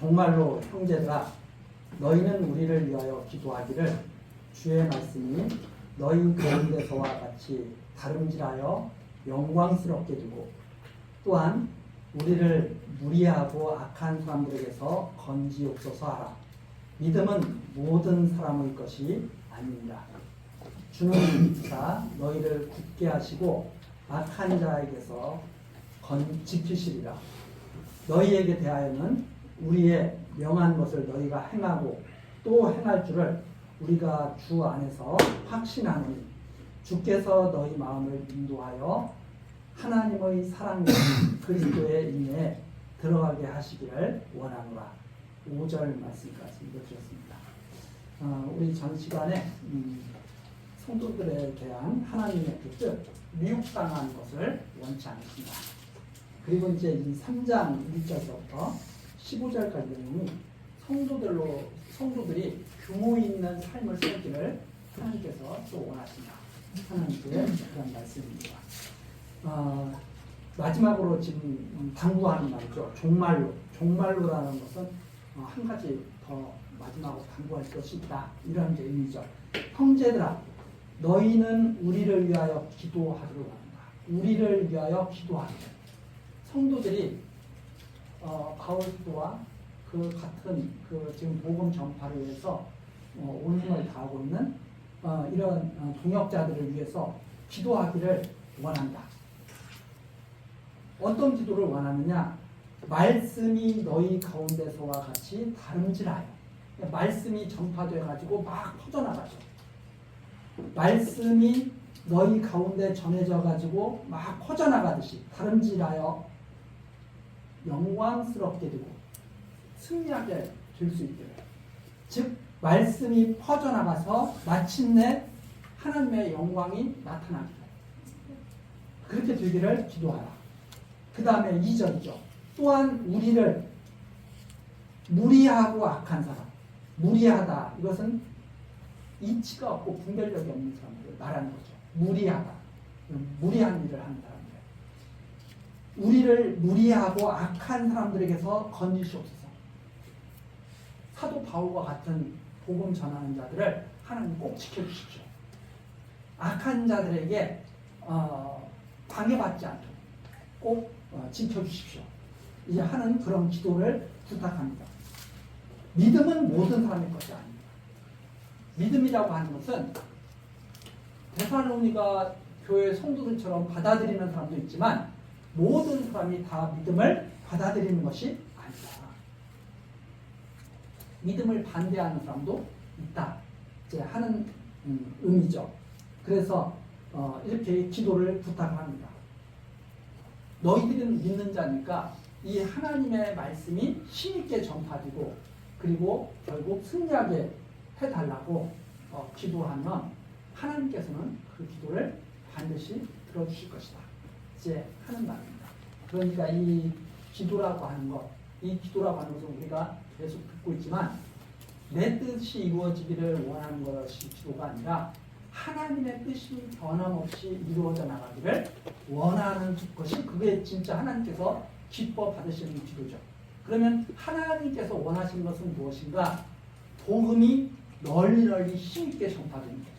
정말로 형제들아 너희는 우리를 위하여 기도하기를 주의 말씀이 너희 가운데서와 같이 다름질하여 영광스럽게 되고 또한 우리를 무리하고 악한 사람들에게서 건지옵소서 하라. 믿음은 모든 사람의 것이 아닙니다. 주는 믿사 너희를 굳게 하시고 악한 자에게서 지키시리라. 너희에게 대하여는 우리의 명한 것을 너희가 행하고 또 행할 줄을 우리가 주 안에서 확신하노니 주께서 너희 마음을 인도하여 하나님의 사랑과 그리스도의 인내에 들어가게 하시기를 원하노라. 5절 말씀까지 읽어드렸습니다. 우리 전 시간에 성도들에 대한 하나님의 그 뜻, 미혹당한 것을 원치 않습니다. 그리고 이제 이 3장 1절부터 15절까지 내용이 성도들이 규모 있는 삶을 살기를 하나님께서 또 원하신다. 하나님께의 그런 말씀입니다. 마지막으로 지금 당부하는 말이죠. 종말로라는 것은 한 가지 더 마지막으로 당부할 것이 있다. 이런 의미죠. 형제들아, 너희는 우리를 위하여 기도하기를 원한다. 우리를 위하여 기도하기를. 성도들이 가을 기도와 그 같은 지금 복음 전파를 위해서 온 힘을 다하고 있는 이런 동역자들을 위해서 기도하기를 원한다. 어떤 기도를 원하느냐? 말씀이 너희 가운데서와 같이 다름질하여. 말씀이 전파되어 가지고 막 퍼져나가죠. 말씀이 너희 가운데 전해져 가지고 막 퍼져나가듯이 다름질하여 영광스럽게 되고 승리하게 될 수 있기를. 즉 말씀이 퍼져나가서 마침내 하나님의 영광이 나타나기를. 그렇게 되기를 기도하라. 그 다음에 2절이죠. 또한 우리를 무리하고 악한 사람. 무리하다. 이것은 이치가 없고 분별력이 없는 사람들을 말하는 거죠. 무리하다. 무리한 일을 하는 사람들. 우리를 무리하고 악한 사람들에게서 건지시옵소서. 사도 바울과 같은 복음 전하는 자들을 하나님 꼭 지켜주십시오. 악한 자들에게 방해받지 않도록 꼭 지켜주십시오. 이제 하는 그런 기도를 부탁합니다. 믿음은 모든 사람의 것이 아닙니다. 믿음이라고 하는 것은 데살로니가 교회 성도들처럼 받아들이는 사람도 있지만 모든 사람이 다 믿음을 받아들이는 것이 아니다. 믿음을 반대하는 사람도 있다. 이제 하는 의미죠. 그래서 이렇게 기도를 부탁합니다. 너희들은 믿는 자니까 이 하나님의 말씀이 힘있게 전파되고 그리고 결국 승리하게 해달라고 기도하면 하나님께서는 그 기도를 반드시 들어주실 것이다. 이제 하는 말입니다. 그러니까 이 기도라고 하는 것, 이 기도라고 하는 것은 우리가 계속 듣고 있지만 내 뜻이 이루어지기를 원하는 것이 기도가 아니라 하나님의 뜻이 변함없이 이루어져 나가기를 원하는 것이 그게 진짜 하나님께서 기뻐 받으시는 기도죠. 그러면 하나님께서 원하시는 것은 무엇인가? 복음이 널리 힘있게 전파되는 거죠.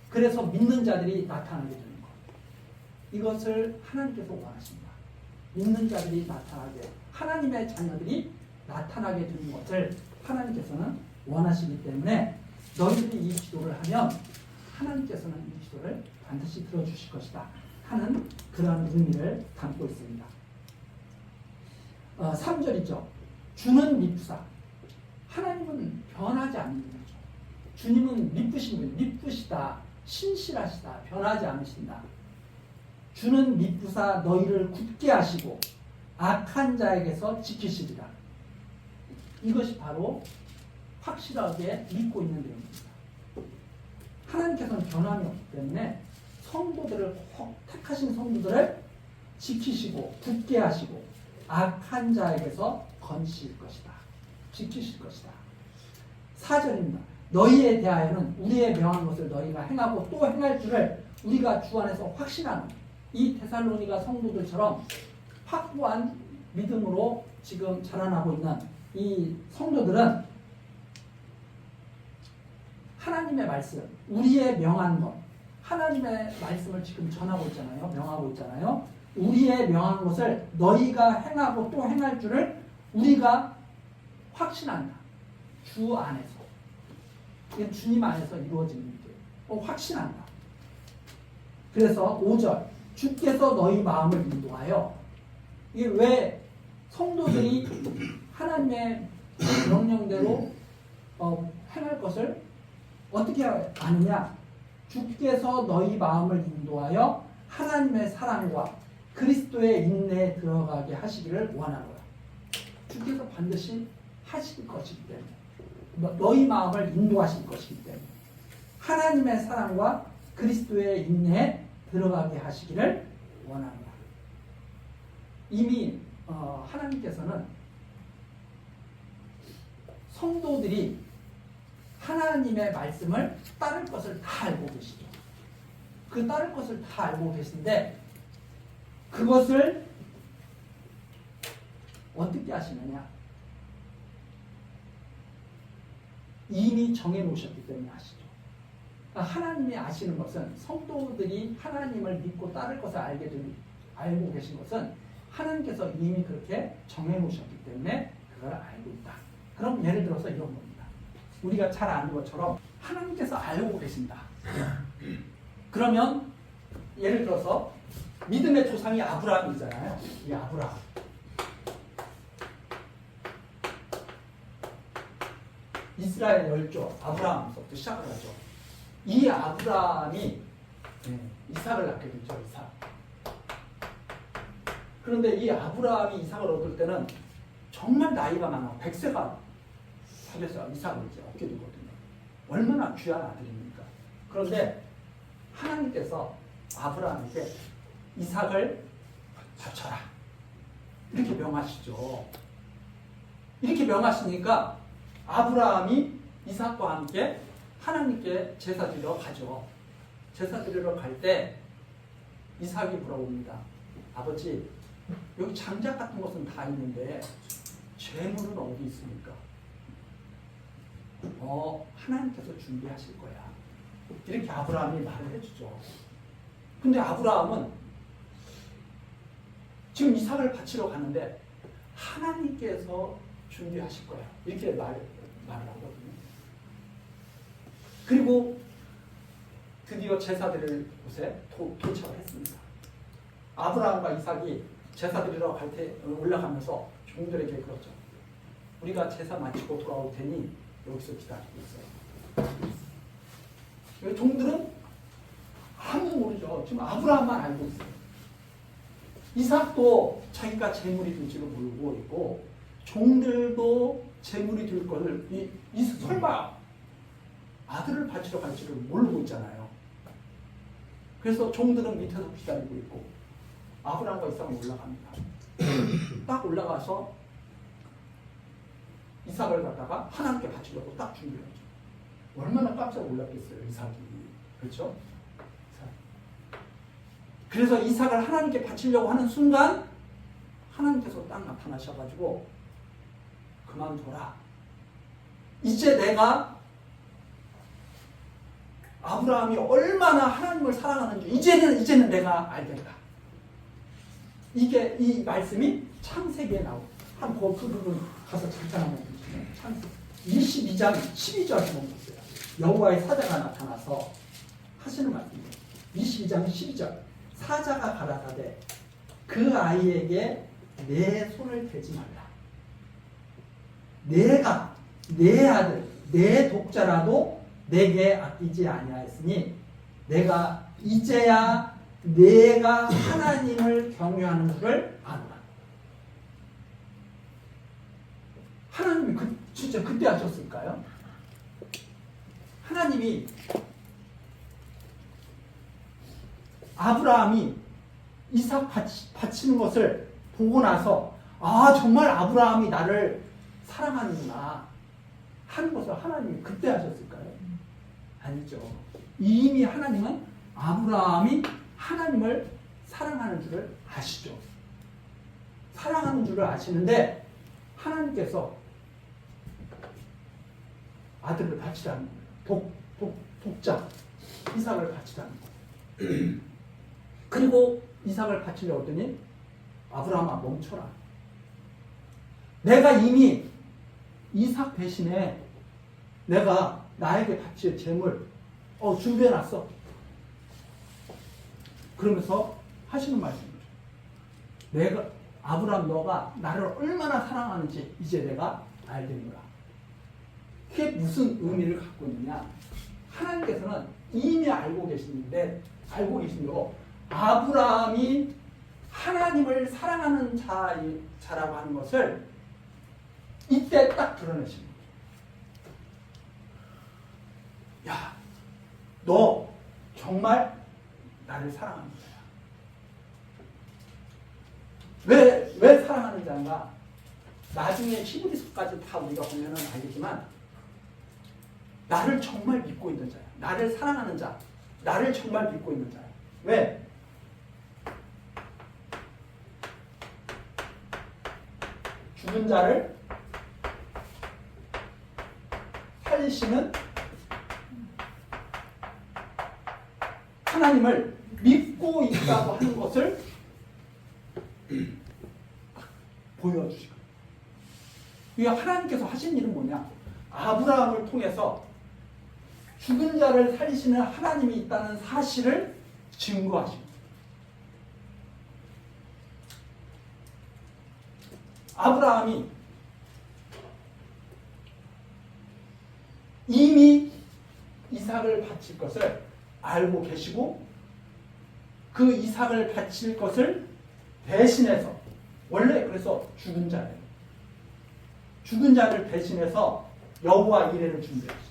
그래서 믿는 자들이 나타나게 되는 것. 이것을 하나님께서 원하십니다. 믿는 자들이 나타나게, 하나님의 자녀들이 나타나게 되는 것을 하나님께서는 원하시기 때문에 너희들이 이 기도를 하면 하나님께서는 이 기도를 반드시 들어주실 것이다 하는 그런 의미를 담고 있습니다. 3절이죠. 주는 미쁘사. 하나님은 변하지 않는 거죠. 주님은 미쁘신 분, 미쁘시다, 신실하시다, 변하지 않으신다. 주는 미쁘사 너희를 굳게 하시고 악한 자에게서 지키시리라. 이것이 바로 확실하게 믿고 있는 내용입니다. 하나님께서는 변함이 없기 때문에 성도들을 택하신 성도들을 지키시고 굳게 하시고 악한 자에게서 건지실 것이다. 지키실 것이다. 4절입니다. 너희에 대하여는 우리의 명한 것을 너희가 행하고 또 행할 줄을 우리가 주 안에서 확신하는 이 데살로니가 성도들처럼 확고한 믿음으로 지금 자라나고 있는 이 성도들은 하나님의 말씀, 우리의 명한 것, 하나님의 말씀을 지금 전하고 있잖아요. 명하고 있잖아요. 우리의 명한 것을 너희가 행하고 또 행할 줄을 우리가 확신한다. 주 안에서. 이게 주님 안에서 이루어지는 일이에요. 확신한다. 그래서 5절 주께서 너희 마음을 인도하여, 이게 왜 성도들이 하나님의 명령대로 행할 것을 어떻게 아느냐? 주께서 너희 마음을 인도하여 하나님의 사랑과 그리스도의 인내에 들어가게 하시기를 원하노라. 주께서 반드시 하실 것이기 때문에, 너희 마음을 인도하실 것이기 때문에 하나님의 사랑과 그리스도의 인내에 들어가게 하시기를 원합니다. 이미 하나님께서는 성도들이 하나님의 말씀을 따를 것을 다 알고 계시죠. 그 따를 것을 다 알고 계신데 그것을 어떻게 하시느냐? 이미 정해놓으셨기 때문에 하시죠. 하나님이 아시는 것은, 성도들이 하나님을 믿고 따를 것을 알고 계신 것은 하나님께서 이미 그렇게 정해놓으셨기 때문에 그걸 알고 있다. 그럼 예를 들어서 이런 겁니다. 우리가 잘 아는 것처럼 하나님께서 알고 계신다. 그러면 예를 들어서 믿음의 조상이 아브라함이잖아요. 이 아브라함. 이스라엘 열조 아브라함부터 시작을 하죠. 이 아브라함이 이삭을 낳게 되죠. 이삭. 그런데 이 아브라함이 이삭을 얻을 때는 정말 나이가 많아. 100세가 살려서 이삭을 이제 얻게 되거든요. 얼마나 귀한 아들입니까? 그런데 하나님께서 아브라함에게 이삭을 바쳐라. 이렇게 명하시죠. 이렇게 명하시니까 아브라함이 이삭과 함께 하나님께 제사 드리러 가죠. 제사 드리러 갈 때 이삭이 물어봅니다. 아버지, 여기 장작 같은 것은 다 있는데 재물은 어디 있습니까? 하나님께서 준비하실 거야. 이렇게 아브라함이 말을 해주죠. 근데 아브라함은 지금 이삭을 바치러 가는데 하나님께서 준비하실 거야. 이렇게 말을 하거든요. 그리고 드디어 제사 드릴 곳에 도착을 했습니다. 아브라함과 이삭이 제사 드리러 갈 때 올라가면서 종들에게 그러죠. 우리가 제사 마치고 돌아올 테니 여기서 기다리고 있어요. 종들은 아무도 모르죠. 지금 아브라함만 알고 있어요. 이삭도 자기가 재물이 될 줄을 모르고 있고 종들도 재물이 될 것을 설마 아들을 바치러 갈 줄을 모르고 있잖아요. 그래서 종들은 밑에서 기다리고 있고 아브라함과 이삭은 올라갑니다. 딱 올라가서 이삭을 갖다가 하나님께 바치려고 딱 준비하죠. 얼마나 깜짝 놀랐겠어요, 이삭이. 그렇죠? 그래서 이삭을 하나님께 바치려고 하는 순간 하나님께서 딱 나타나셔가지고 그만둬라. 이제 내가 아브라함이 얼마나 하나님을 사랑하는지 이제는 내가 알겠다. 이게 이 말씀이 창세기에 나오고 그 부분 가서 잠깐 한번 보시면 창세기 22장 12절 한번 보세요. 여호와의 사자가 나타나서 하시는 말씀이에요. 22장 12절 사자가 가라사대 그 아이에게 내 손을 대지 말라. 내가 내 아들 내 독자라도 내게 아끼지 아니하였으니 내가 이제야 내가 하나님을 경외하는 줄을 아노라. 하나님이 진짜 그때 하셨을까요? 하나님이 아브라함이 이삭 바치는 것을 보고 나서 정말 아브라함이 나를 사랑하는구나 하는 것을 하나님이 그때 하셨을까요? 아니죠. 이미 하나님은 아브라함이 하나님을 사랑하는 줄을 아시죠. 사랑하는 줄을 아시는데 하나님께서 아들을 바치라는 거예요. 독자 이삭을 바치라는 거예요. 그리고 이삭을 바치려고 했더니 아브라함아 멈춰라. 내가 이미 이삭 대신에 내가 나에게 바칠 재물 준비해놨어. 그러면서 하시는 말씀이죠. 내가 아브라함 너가 나를 얼마나 사랑하는지 이제 내가 알겠노라. 그게 무슨 의미를 갖고 있느냐. 하나님께서는 이미 알고 계시는데 알고 계시므로 아브라함이 하나님을 사랑하는 자라고 하는 것을 이때 딱 드러내신 거예요. 야, 너 정말 나를 사랑하는 거야. 왜 사랑하는 자인가? 나중에 히브리서까지 다 우리가 보면은 알겠지만 나를 정말 믿고 있는 자야. 나를 사랑하는 자. 나를 정말 믿고 있는 자야. 왜? 죽은 자를 살리시는 하나님을 믿고 있다고 하는 것을 보여주시고, 하나님께서 하신 일은 뭐냐? 아브라함을 통해서 죽은 자를 살리시는 하나님이 있다는 사실을 증거하십니다. 아브라함이 이미 이삭을 바칠 것을 알고 계시고 그 이삭을 바칠 것을 대신해서, 원래 그래서 죽은 자예요. 죽은 자를 대신해서 여호와 이레를 준비했어요.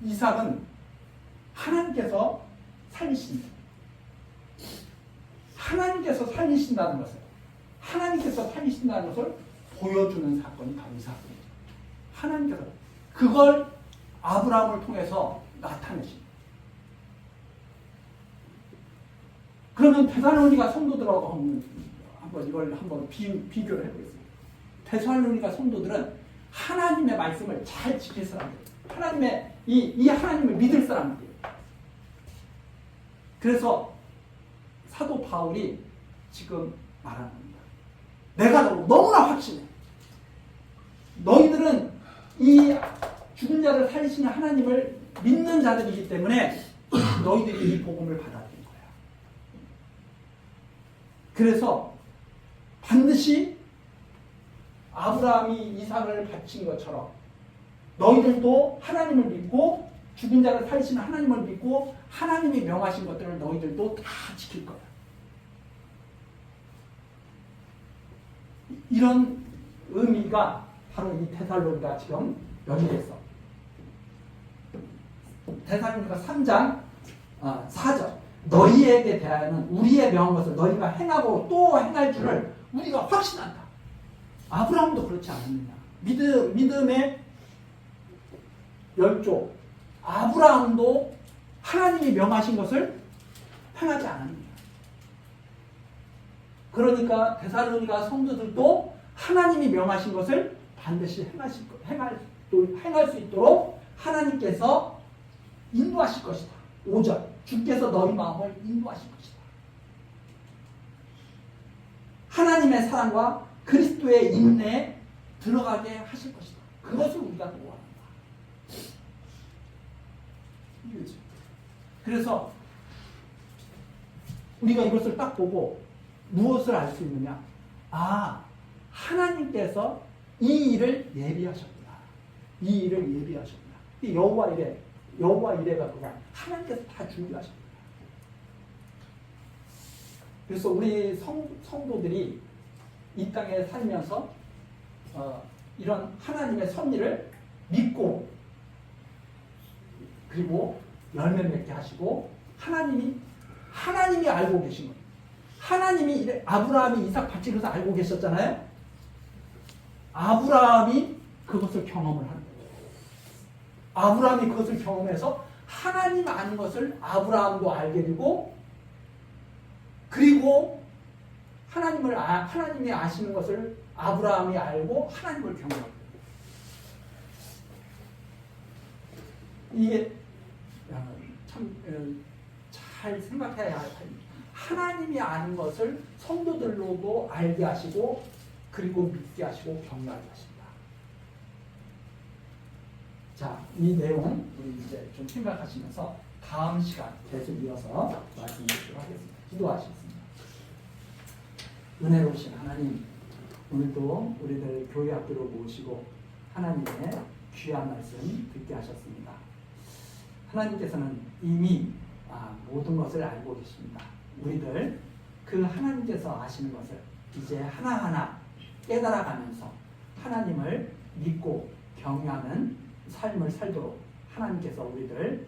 이삭은 하나님께서 살리신다. 하나님께서 살리신다는 것을, 하나님께서 살리신다는 것을 보여주는 사건이 바로 이 사건이죠. 하나님께서 그걸 아브라함을 통해서 나타내십니다. 그러면 데살로니가 성도들하고 한번 이걸 한번 비교를 해보겠습니다. 데살로니가 성도들은 하나님의 말씀을 잘 지킬 사람들, 하나님의 이 하나님을 믿을 사람들이에요. 그래서 사도 바울이 지금 말하는 겁니다. 내가 너무나 확신해. 너희들은 이 죽은 자를 살리시는 하나님을 믿는 자들이기 때문에 너희들이 이 복음을 받아들인 거야. 그래서 반드시 아브라함이 이삭을 바친 것처럼 너희들도 하나님을 믿고 죽은 자를 살리시는 하나님을 믿고 하나님이 명하신 것들을 너희들도 다 지킬 거야. 이런 의미가 바로 이 데살로니가 지금 연기했어. 데살로니가 3장 4절 너희에게 대하여는 우리의 명한 것을 너희가 행하고 또 행할 줄을 우리가 확신한다. 아브라함도 그렇지 않았느냐. 믿음의 열조 아브라함도 하나님이 명하신 것을 행하지 않았느냐. 그러니까 데살로니가 성도들도 하나님이 명하신 것을 반드시 행할 수 있도록 하나님께서 인도하실 것이다. 5절 주께서 너희 마음을 인도하실 것이다. 하나님의 사랑과 그리스도의 인내에 들어가게 하실 것이다. 그것을 우리가 원한다. 이거죠. 그래서 우리가 이것을 딱 보고 무엇을 알 수 있느냐? 하나님께서 이 일을 예비하셨구나. 이 일을 예비하셨구나. 이 여호와 이레가 그거 하나님께서 다 준비하셨구나. 그래서 우리 성도들이 이 땅에 살면서 이런 하나님의 섭리를 믿고 그리고 열매 맺게 하시고 하나님이 알고 계신 거예요. 하나님이 아브라함이 이삭 바치면서 알고 계셨잖아요. 아브라함이 그것을 경험을 하는 거예요. 아브라함이 그것을 경험해서 하나님 아는 것을 아브라함도 알게 되고, 그리고 하나님이 아시는 것을 아브라함이 알고 하나님을 경외하고. 이게 참 잘 생각해야 할. 하나님이 아는 것을 성도들로도 알게 하시고, 그리고 믿게 하시고 경외하게 하십니다. 자, 이 내용 우리 이제 좀 생각하시면서 다음 시간 계속 이어서 말씀드리도록 하겠습니다. 기도하시겠습니다. 은혜로우신 하나님, 오늘도 우리들 교회 앞으로 모시고 하나님의 귀한 말씀 듣게 하셨습니다. 하나님께서는 이미 모든 것을 알고 계십니다. 우리들 그 하나님께서 아시는 것을 이제 하나하나 깨달아가면서 하나님을 믿고 경외하는 삶을 살도록 하나님께서 우리들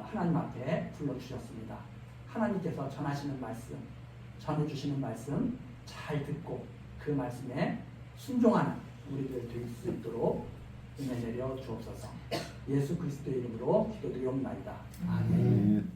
하나님 앞에 불러주셨습니다. 하나님께서 전하시는 말씀, 전해주시는 말씀 잘 듣고 그 말씀에 순종하는 우리들 될 수 있도록 은혜 내려 주옵소서. 예수 그리스도의 이름으로 기도드리옵나이다. 아멘.